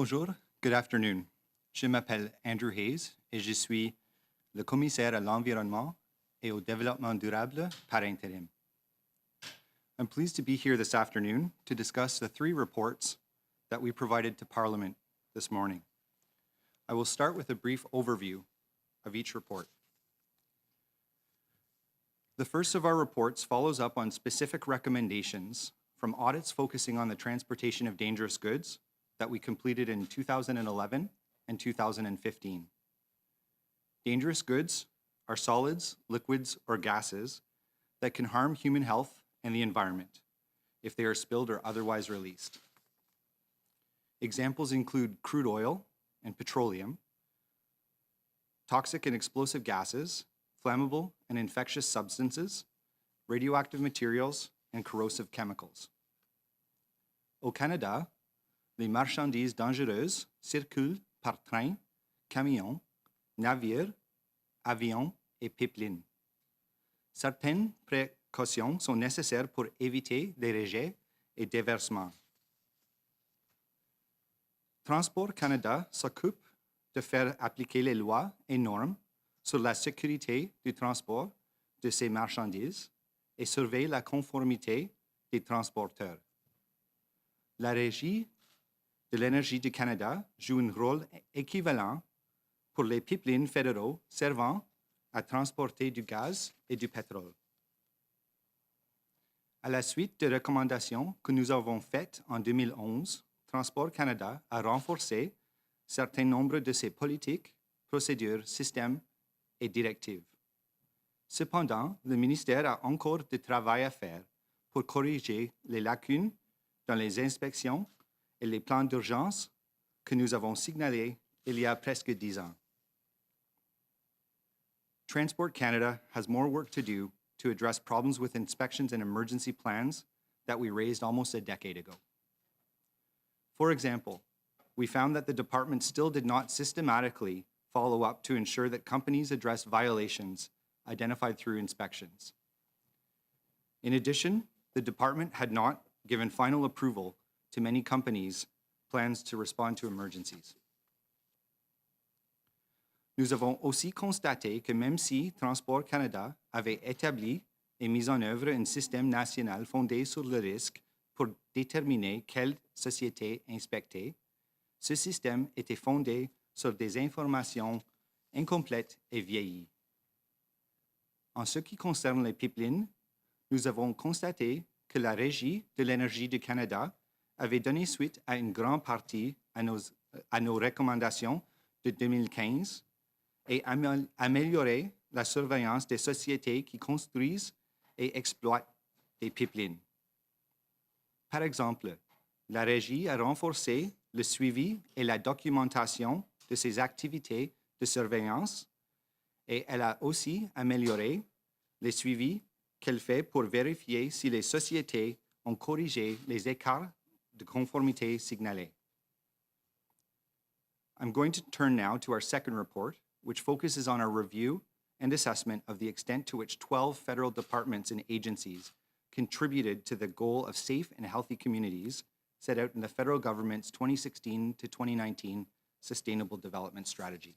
Bonjour, good afternoon. Je m'appelle Andrew Hayes et je suis le commissaire à l'environnement et au développement durable par Interim. I'm pleased to be here this afternoon to discuss the three reports that we provided to Parliament this morning. I will start with a brief overview of each report. The first of our reports follows up on specific recommendations from audits focusing on the transportation of dangerous goods that we completed in 2011 and 2015. Dangerous goods are solids, liquids, or gases that can harm human health and the environment if they are spilled or otherwise released. Examples include crude oil and petroleum, toxic and explosive gases, flammable and infectious substances, radioactive materials, and corrosive chemicals. Au Canada, les marchandises dangereuses circulent par train, camion, navire, avion et pipeline. Certaines précautions sont nécessaires pour éviter des rejets et déversements. Transport Canada s'occupe de faire appliquer les lois et normes sur la sécurité du transport de ces marchandises et surveille la conformité des transporteurs. La Régie de l'énergie du Canada joue un rôle équivalent pour les pipelines fédéraux servant à transporter du gaz et du pétrole. À la suite des recommandations que nous avons faites en 2011, Transport Canada a renforcé certain nombre de ses politiques, procédures, systèmes et directives. Cependant, le ministère a encore du travail à faire pour corriger les lacunes dans les inspections et les plans d'urgence que nous avons signalés il y a presque 10 ans. Transport Canada has more work to do to address problems with inspections and emergency plans that we raised almost a decade ago. For example, we found that the department still did not systematically follow up to ensure that companies address violations identified through inspections. In addition, the department had not given final approval to many companies' plans to respond to emergencies. Nous avons aussi constaté que même si Transport Canada avait établi et mis en œuvre un système national fondé sur le risque pour déterminer quelle société inspecter, ce système était fondé sur des informations incomplètes et vieillies. En ce qui concerne les pipelines, nous avons constaté que la Régie de l'énergie du Canada avait donné suite à une grande partie à nos recommandations de 2015 et amélioré la surveillance des sociétés qui construisent et exploitent des pipelines. Par exemple, la Régie a renforcé le suivi et la documentation de ses activités de surveillance et elle a aussi amélioré les suivis qu'elle fait pour vérifier si les sociétés ont corrigé les écarts de conformité signalés. I'm going to turn now to our second report, which focuses on our review and assessment of the extent to which 12 federal departments and agencies contributed to the goal of safe and healthy communities set out in the federal government's 2016 to 2019 Sustainable Development Strategy.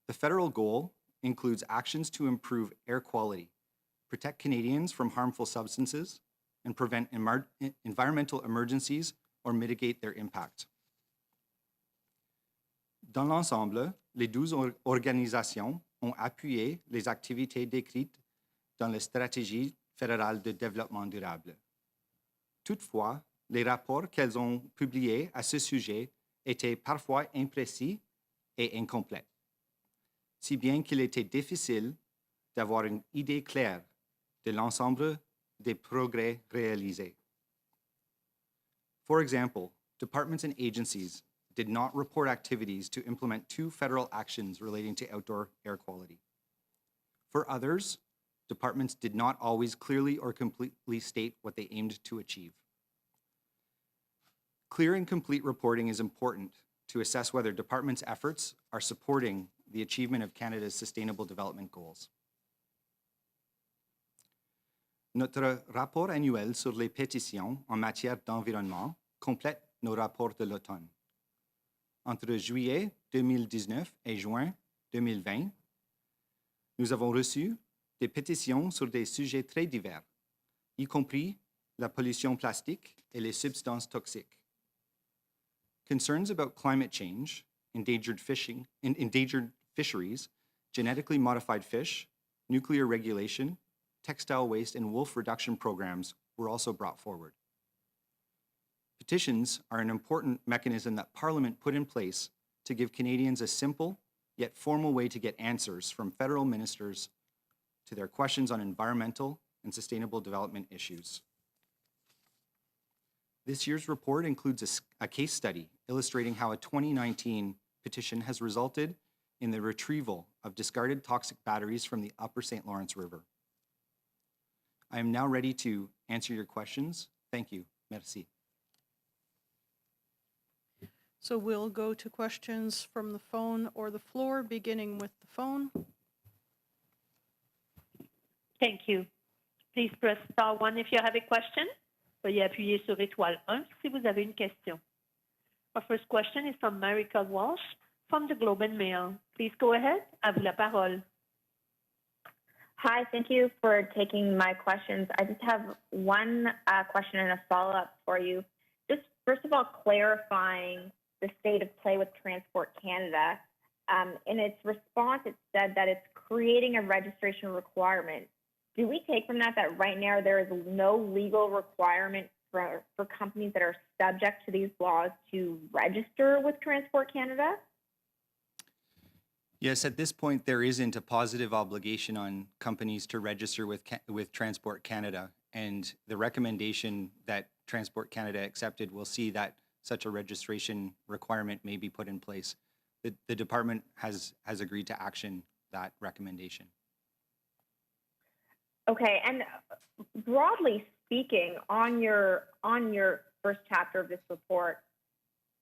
The federal goal includes actions to improve air quality, protect Canadians from harmful substances, and prevent environmental emergencies or mitigate their impact. Dans l'ensemble, les 12 organisations ont appuyé les activités décrites dans la stratégie fédérale de développement durable. Toutefois, les rapports qu'elles ont publiés à ce sujet étaient parfois imprécis et incomplets, si bien qu'il était difficile d'avoir une idée claire de l'ensemble des progrès réalisés. For example, departments and agencies did not report activities to implement 2 federal actions relating to outdoor air quality. For others, departments did not always clearly or completely state what they aimed to achieve. Clear and complete reporting is important to assess whether departments' efforts are supporting the achievement of Canada's Sustainable Development Goals. Notre rapport annuel sur les pétitions en matière d'environnement complète nos rapports de l'automne. Entre juillet 2019 et juin 2020, nous avons reçu des pétitions sur des sujets très divers, y compris la pollution plastique et les substances toxiques. Concerns about climate change, endangered fisheries, genetically modified fish, nuclear regulation, textile waste, and wolf reduction programs were also brought forward. Petitions are an important mechanism that Parliament put in place to give Canadians a simple yet formal way to get answers from federal ministers to their questions on environmental and sustainable development issues. This year's report includes a case study illustrating how a 2019 petition has resulted in the retrieval of discarded toxic batteries from the Upper St. Lawrence River. I am now ready to answer your questions. Thank you. Merci. So we'll go to questions from the phone or the floor, beginning with the phone. Thank you. Please press star 1 if you have a question. Veuillez appuyer sur étoile 1 si vous avez une question. Our first question is from Marika Walsh from the Globe and Mail. Please go ahead. À vous la parole. Hi, thank you for taking my questions. I just have one question and a follow-up for you. Just first of all, clarifying the state of play with Transport Canada. In its response, it said that it's creating a registration requirement. Do we take from that right now there is no legal requirement for companies that are subject to these laws to register with Transport Canada? Yes, at this point, there isn't a positive obligation on companies to register with Transport Canada. And the recommendation that Transport Canada accepted will see that such a registration requirement may be put in place. The department has agreed to action that recommendation. Okay, and broadly speaking, on your first chapter of this report,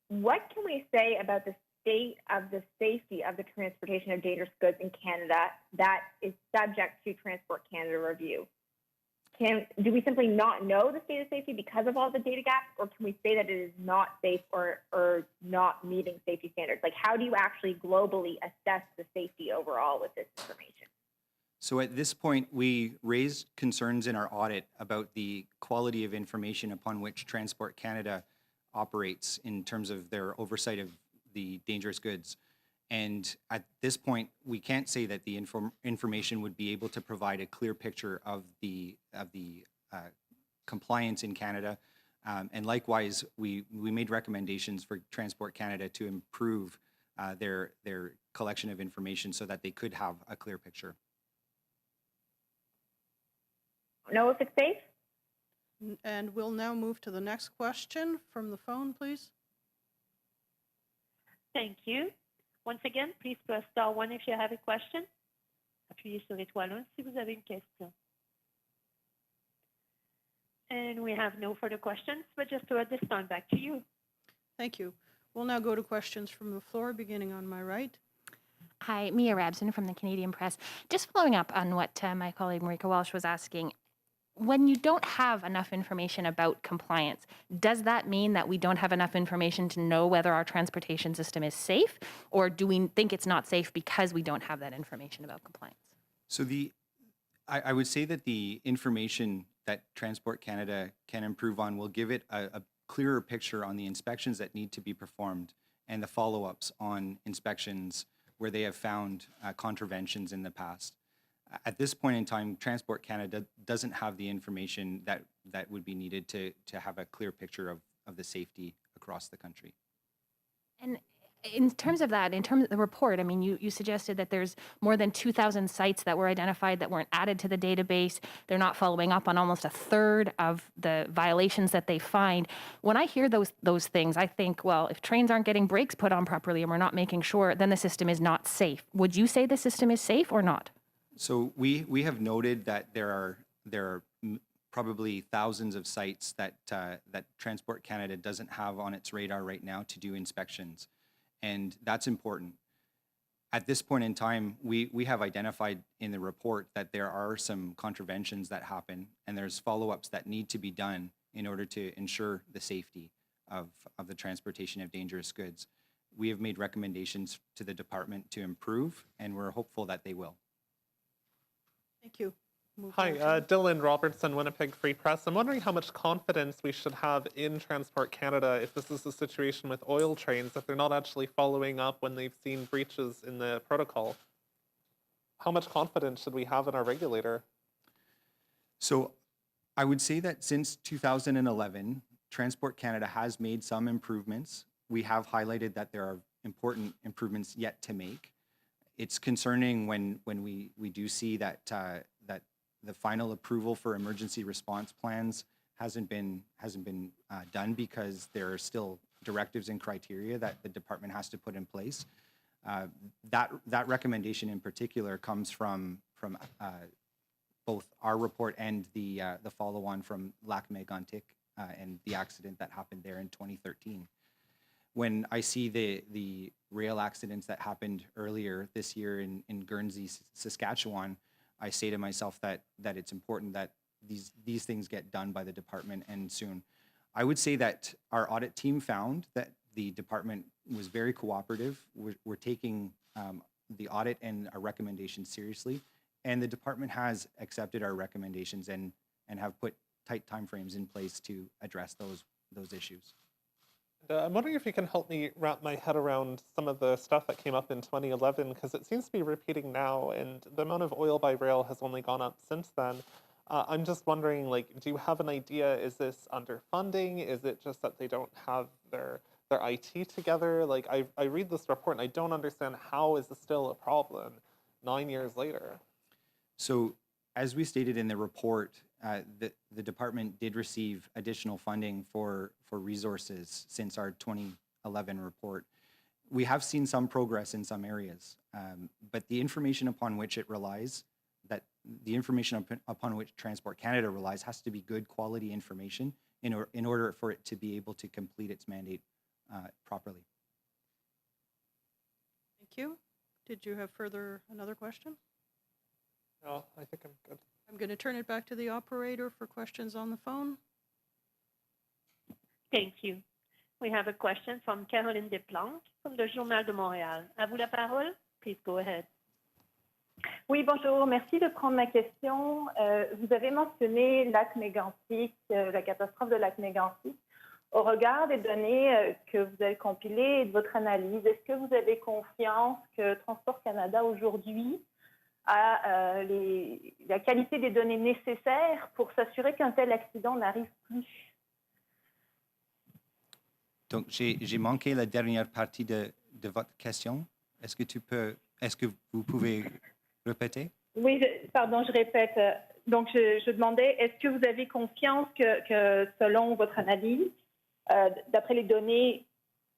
what can we say about the state of the safety of the transportation of dangerous goods in Canada that is subject to Transport Canada review? Do we simply not know the state of safety because of all the data gaps, or can we say that it is not safe or not meeting safety standards? Like, how do you actually globally assess the safety overall with this information? So at this point, we raised concerns in our audit about the quality of information upon which Transport Canada operates in terms of their oversight of the dangerous goods. And at this point, we can't say that the information would be able to provide a clear picture of the compliance in Canada. And likewise, we made recommendations for Transport Canada to improve their collection of information so that they could have a clear picture. Know if it's safe? And we'll now move to the next question from the phone, please. Thank you. Once again, please press star 1 if you have a question. Appuyez sur étoile 1 si vous avez une question. And we have no further questions, but just at this time, back to you. Thank you. We'll now go to questions from the floor, beginning on my right. Hi, Mia Rabson from the Canadian Press. Just following up on what my colleague Marika Walsh was asking, when you don't have enough information about compliance, does that mean that we don't have enough information to know whether our transportation system is safe, or do we think it's not safe because we don't have that information about compliance? So I would say that the information that Transport Canada can improve on will give it a clearer picture on the inspections that need to be performed and the follow-ups on inspections where they have found contraventions in the past. At this point in time, Transport Canada doesn't have the information that would be needed to have a clear picture of the safety across the country. And in terms of that, in terms of the report, I mean, you suggested that there's more than 2,000 sites that were identified that weren't added to the database. They're not following up on almost a third of the violations that they find. When I hear those things, I think, well, if trains aren't getting brakes put on properly and we're not making sure, then the system is not safe. Would you say the system is safe or not? So we have noted that there are probably thousands of sites that Transport Canada doesn't have on its radar right now to do inspections, and that's important. At this point in time, we have identified in the report that there are some contraventions that happen, and there's follow-ups that need to be done in order to ensure the safety of the transportation of dangerous goods. We have made recommendations to the department to improve, and we're hopeful that they will. Thank you. Move Hi, on to- Dylan Robertson, Winnipeg Free Press. I'm wondering how much confidence we should have in Transport Canada if this is the situation with oil trains, if they're not actually following up when they've seen breaches in the protocol. How much confidence should we have in our regulator? So I would say that since 2011, Transport Canada has made some improvements. We have highlighted that there are important improvements yet to make. It's concerning when we do see that that the final approval for emergency response plans hasn't been done because there are still directives and criteria that the department has to put in place. That recommendation in particular comes from both our report and the follow-on from Lac Mégantic and the accident that happened there in 2013. When I see the rail accidents that happened earlier this year in Guernsey, Saskatchewan, I say to myself that it's important that these things get done by the department and soon. I would say that our audit team found that the department was very cooperative. We're taking the audit and our recommendations seriously, and the department has accepted our recommendations and have put tight timeframes in place to address those issues. I'm wondering if you can help me wrap my head around some of the stuff that came up in 2011, because it seems to be repeating now, and the amount of oil by rail has only gone up since then. I'm just wondering, like, do you have an idea? Is this underfunding? Is it just that they don't have their IT together? Like, I read this report and I don't understand how is this still a problem 9 years later? So as we stated in the report, the department did receive additional funding for resources since our 2011 report. We have seen some progress in some areas, but the information upon which it relies, upon which Transport Canada relies, has to be good quality information in order for it to be able to complete its mandate properly. Thank you. Did you have another question? No, I think I'm good. I'm going to turn it back to the operator for questions on the phone. Thank you. We have a question from Caroline Desplanques from le Journal de Montréal. À vous la parole. Please go ahead. Oui, bonjour. Merci de prendre ma question. Vous avez mentionné Lac Mégantic, la catastrophe de Lac Mégantic. Au regard des données que vous avez compilées et de votre analyse, est-ce que vous avez confiance que Transport Canada aujourd'hui a la qualité des données nécessaires pour s'assurer qu'un tel accident n'arrive plus? Donc, j'ai manqué la dernière partie de votre question. Est-ce que vous pouvez répéter? Oui, pardon, je répète. Donc, je demandais, est-ce que vous avez confiance que selon votre analyse, d'après les données,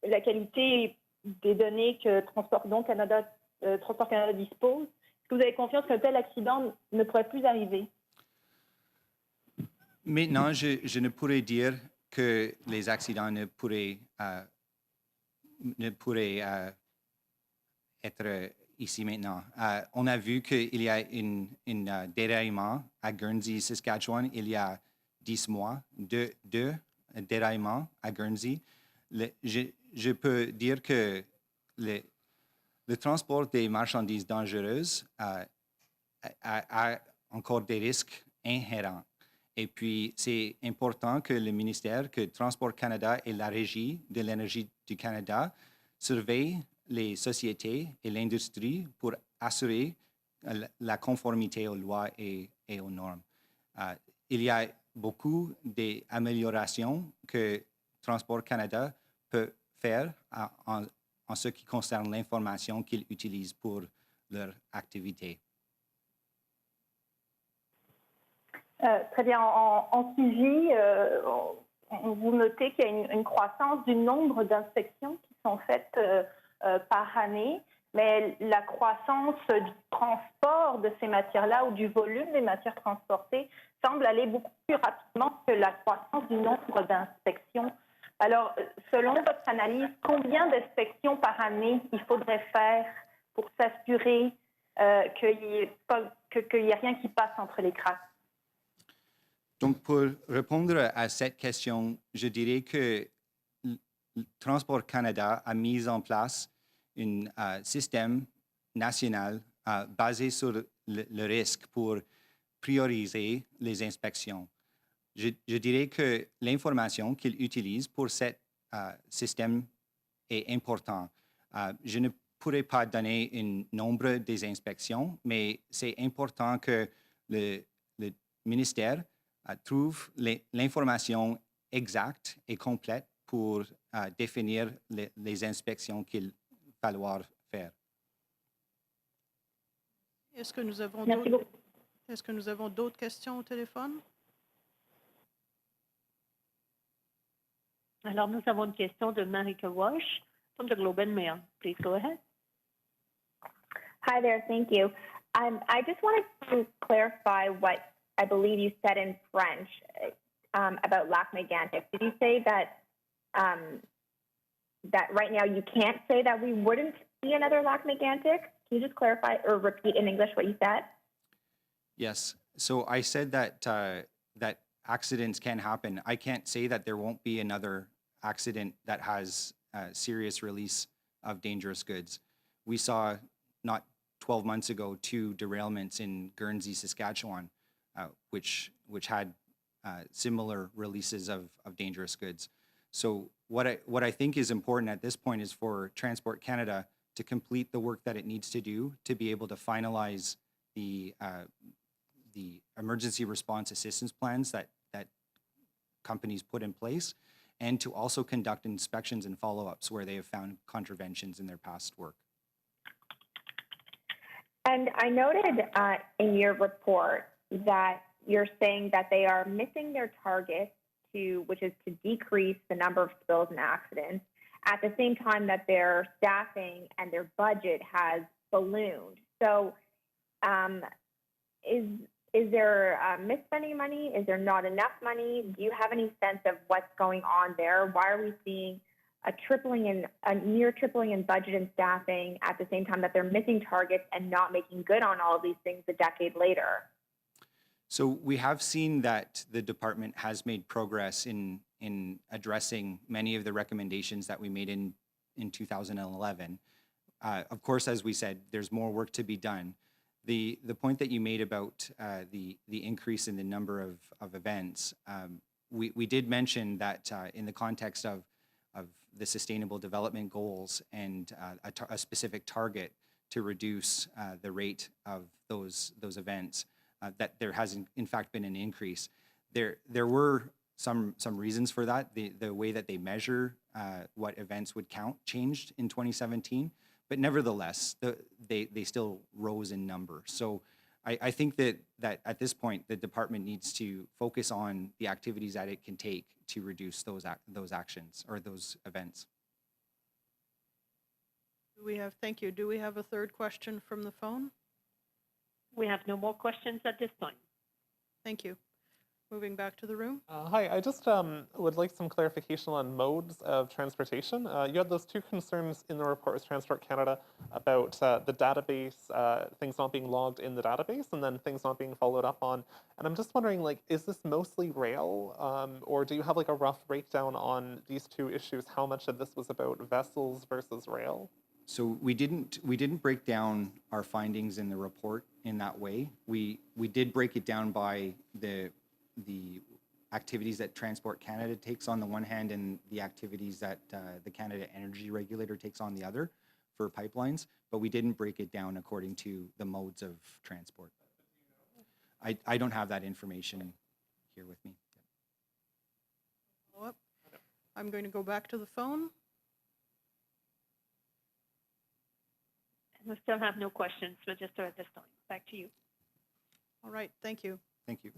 la qualité des données que Transport Canada dispose, est-ce que vous avez confiance qu'un tel accident ne pourrait plus arriver? Maintenant, je ne pourrais dire que les accidents ne pourraient être ici maintenant. On a vu qu'il y a un déraillement à Guernsey, Saskatchewan, il y a 10 mois, deux déraillements à Guernsey. Je peux dire que le transport des marchandises dangereuses a encore des risques inhérents. Et puis, c'est important que le ministère, que Transport Canada et la Régie de l'énergie du Canada surveillent les sociétés et l'industrie pour assurer la conformité aux lois et aux normes. Il y a beaucoup d'améliorations que Transport Canada peut faire en ce qui concerne l'information qu'ils utilisent pour leur activité. Très bien. En suivi, vous notez qu'il y a une croissance du nombre d'inspections qui sont faites par année, mais la croissance du transport de ces matières-là ou du volume des matières transportées semble aller beaucoup plus rapidement que la croissance du nombre d'inspections. Alors, selon votre analyse, combien d'inspections par année il faudrait faire pour s'assurer qu'il n'y ait rien qui passe entre les cracks? Donc, pour répondre à cette question, je dirais que Transport Canada a mis en place un système national basé sur le risque pour prioriser les inspections. Je dirais que l'information qu'il utilise pour ce système est important. Je ne pourrais pas donner un nombre des inspections, mais c'est important que le ministère trouve l'information exacte et complète pour définir les inspections qu'il va falloir faire. Est-ce que nous avons Merci d'autres- beaucoup. est-ce que nous avons d'autres questions au téléphone? Alors, nous avons une question de Marika Walsh from the Globe and Mail. Please go ahead. Hi there, thank you. I just wanted to clarify what I believe you said in French about lac mégantic. Did you say that that right now you can't say that we wouldn't see another lac mégantic? Can you just clarify or repeat in English what you said? Yes. So I said that that accidents can happen. I can't say that there won't be another accident that has serious release of dangerous goods. We saw not 12 months ago 2 derailments in Guernsey, Saskatchewan, which had similar releases of dangerous goods. So what I think is important at this point is for Transport Canada to complete the work that it needs to do to be able to finalize the emergency response assistance plans that companies put in place, and to also conduct inspections and follow-ups where they have found contraventions in their past work. And I noted in your report that you're saying that they are missing their target which is to decrease the number of spills and accidents, at the same time that their staffing and their budget has ballooned. So is there misspending money? Is there not enough money? Do you have any sense of what's going on there? Why are we seeing a near tripling in budget and staffing at the same time that they're missing targets and not making good on all of these things a decade later? So we have seen that the department has made progress in addressing many of the recommendations that we made in 2011. Of course, as we said, there's more work to be done. The point that you made about the increase in the number of events, we did mention that in the context of the Sustainable Development Goals and a specific target to reduce the rate of those events, that there has in fact been an increase. There were some reasons for that. The way that they measure what events would count changed in 2017, but nevertheless, they still rose in number. So I think that at this point, the department needs to focus on the activities that it can take to reduce those actions or those events. Thank you. Do we have a third question from the phone? We have no more questions at this time. Thank you. Moving back to the room. Hi, I just would like some clarification on modes of transportation. You had those 2 concerns in the report with Transport Canada about the database, things not being logged in the database, and then things not being followed up on. And I'm just wondering, like, is this mostly rail, or do you have like a rough breakdown on these 2 issues? How much of this was about vessels versus rail? So we didn't break down our findings in the report in that way. We did break it down by the activities that Transport Canada takes on the one hand and the activities that the Canada Energy Regulator takes on the other for pipelines, but we didn't break it down according to the modes of transport. I don't have that information here with me. Follow up. I'm going to go back to the phone. We still have no questions registered at this time. Back to you. All right, thank you. Thank you.